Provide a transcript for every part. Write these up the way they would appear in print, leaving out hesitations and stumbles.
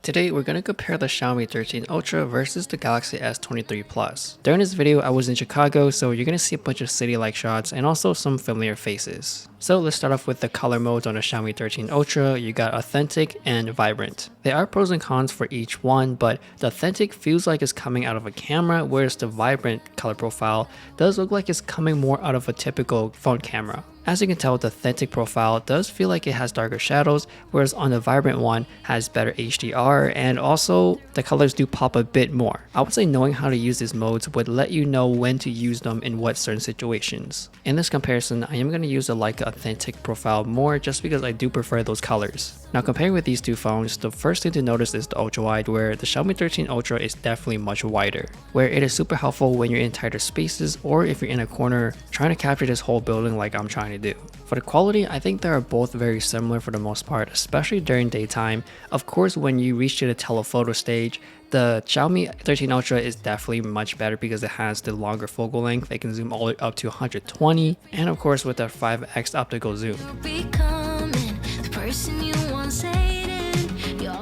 Today we're going to compare the Xiaomi 13 Ultra versus the Galaxy S23 Plus. During this video I was in Chicago, so you're going to see a bunch of city-like shots and also some familiar faces. So let's start off with the color modes on the Xiaomi 13 Ultra. You got authentic and vibrant. There are pros and cons for each one, but the authentic feels like it's coming out of a camera, whereas the vibrant color profile does look like it's coming more out of a typical phone camera. As you can tell, the authentic profile does feel like it has darker shadows, whereas on the vibrant one has better HDR, and also the colors do pop a bit more. I would say knowing how to use these modes would let you know when to use them in what certain situations. In this comparison, I am going to use the Leica authentic profile more just because I do prefer those colors. Now comparing with these two phones, the first thing to notice is the ultra wide, where the Xiaomi 13 Ultra is definitely much wider, where it is super helpful when you're in tighter spaces or if you're in a corner trying to capture this whole building like I'm trying to do. For the quality, I think they are both very similar for the most part, especially during daytime. Of course, when you reach to the telephoto stage, the Xiaomi 13 Ultra is definitely much better because it has the longer focal length. It can zoom all the way up to 120, and of course with the 5x optical zoom.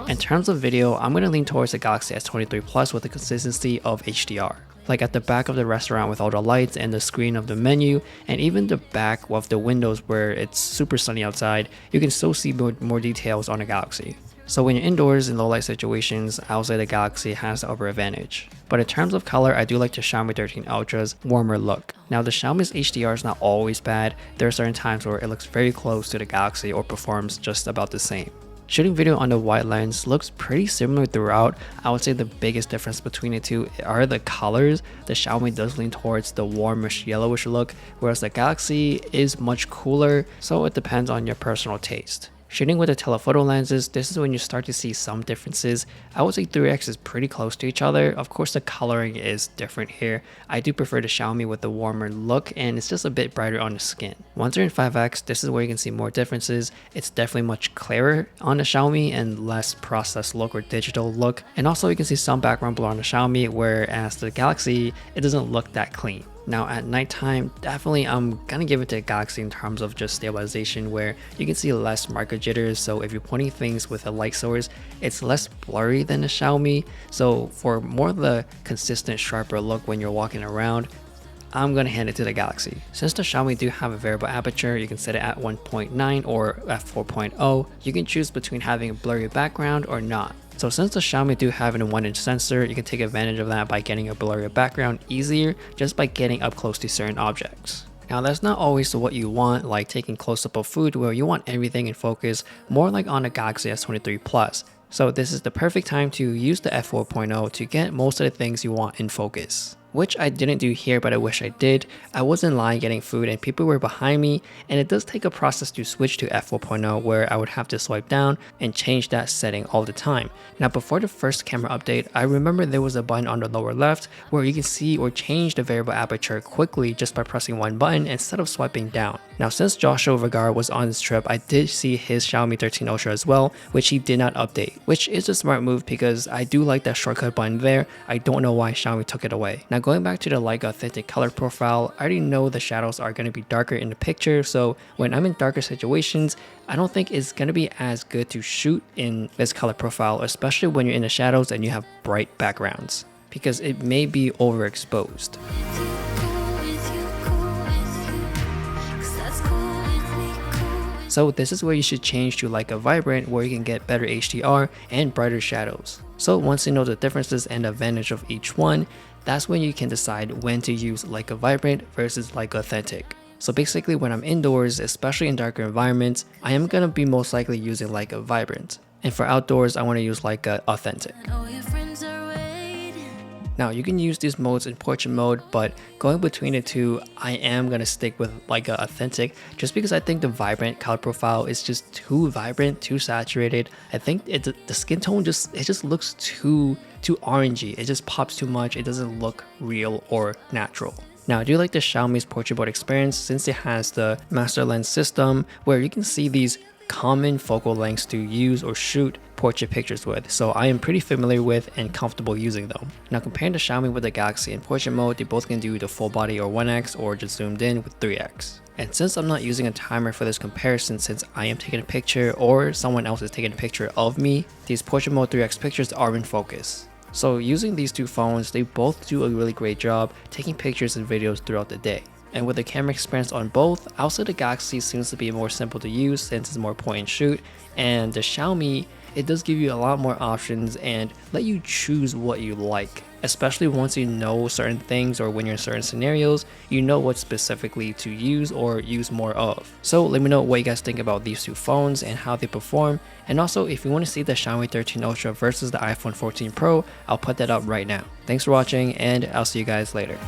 In terms of video, I'm going to lean towards the Galaxy S23 Plus with the consistency of HDR. Like at the back of the restaurant with all the lights and the screen of the menu, and even the back of the windows where it's super sunny outside, you can still see more details on the Galaxy. So when you're indoors in low light situations, I would say the Galaxy has the upper advantage. But in terms of color, I do like the Xiaomi 13 Ultra's warmer look. Now the Xiaomi's HDR is not always bad. There are certain times where it looks very close to the Galaxy or performs just about the same. Shooting video on the wide lens looks pretty similar throughout. I would say the biggest difference between the two are the colors. The Xiaomi does lean towards the warmish yellowish look, whereas the Galaxy is much cooler, so it depends on your personal taste. Shooting with the telephoto lenses, this is when you start to see some differences. I would say 3x is pretty close to each other. Of course the coloring is different here. I do prefer the Xiaomi with the warmer look, and it's just a bit brighter on the skin. Once you're in 5x, this is where you can see more differences. It's definitely much clearer on the Xiaomi and less processed look or digital look. And also you can see some background blur on the Xiaomi, whereas the Galaxy, it doesn't look that clean. Now at nighttime, definitely I'm gonna give it to the Galaxy in terms of just stabilization, where you can see less marker jitters. So if you're pointing things with a light source, it's less blurry than the Xiaomi. So for more of the consistent sharper look when you're walking around, I'm gonna hand it to the Galaxy. Since the Xiaomi do have a variable aperture, you can set it at 1.9 or f4.0. You can choose between having a blurry background or not. So since the Xiaomi do have an 1-inch sensor, you can take advantage of that by getting a blurry background easier just by getting up close to certain objects. Now that's not always what you want, like taking close-up of food where you want everything in focus, more like on the Galaxy S23 Plus. So this is the perfect time to use the f4.0 to get most of the things you want in focus. Which I didn't do here, but I wish I did. I was in line getting food and people were behind me, and it does take a process to switch to f4.0 where I would have to swipe down and change that setting all the time. Now before the first camera update, I remember there was a button on the lower left where you can see or change the variable aperture quickly just by pressing one button instead of swiping down. Now since Joshua Vergara was on this trip, I did see his Xiaomi 13 Ultra as well, which he did not update, which is a smart move because I do like that shortcut button there. I don't know why Xiaomi took it away. Now going back to the Leica authentic color profile, I already know the shadows are going to be darker in the picture, so when I'm in darker situations, I don't think it's going to be as good to shoot in this color profile, especially when you're in the shadows and you have bright backgrounds, because it may be overexposed. So this is where you should change to Leica Vibrant, where you can get better HDR and brighter shadows. So once you know the differences and the advantage of each one, that's when you can decide when to use Leica Vibrant versus Leica Authentic. So basically when I'm indoors, especially in darker environments, I am going to be most likely using Leica Vibrant. And for outdoors, I want to use Leica Authentic. Now you can use these modes in portrait mode, but going between the two, I am going to stick with Leica Authentic just because I think the vibrant color profile is just too vibrant, too saturated. I think the skin tone just looks too orangey. It just pops too much. It doesn't look real or natural. Now I do like the Xiaomi's portrait mode experience since it has the master lens system where you can see these common focal lengths to use or shoot portrait pictures with, so I am pretty familiar with and comfortable using them. Now comparing the Xiaomi with the Galaxy in portrait mode, they both can do the full body or 1x or just zoomed in with 3x. And since I'm not using a timer for this comparison, since I am taking a picture or someone else is taking a picture of me, these portrait mode 3x pictures are in focus. So using these two phones, they both do a really great job taking pictures and videos throughout the day. And with the camera experience on both, I'll say the Galaxy seems to be more simple to use since it's more point and shoot, and the Xiaomi, it does give you a lot more options and let you choose what you like, especially once you know certain things or when you're in certain scenarios, you know what specifically to use or use more of. So let me know what you guys think about these two phones and how they perform, and also if you want to see the Xiaomi 13 Ultra versus the iPhone 14 Pro, I'll put that up right now. Thanks for watching and I'll see you guys later.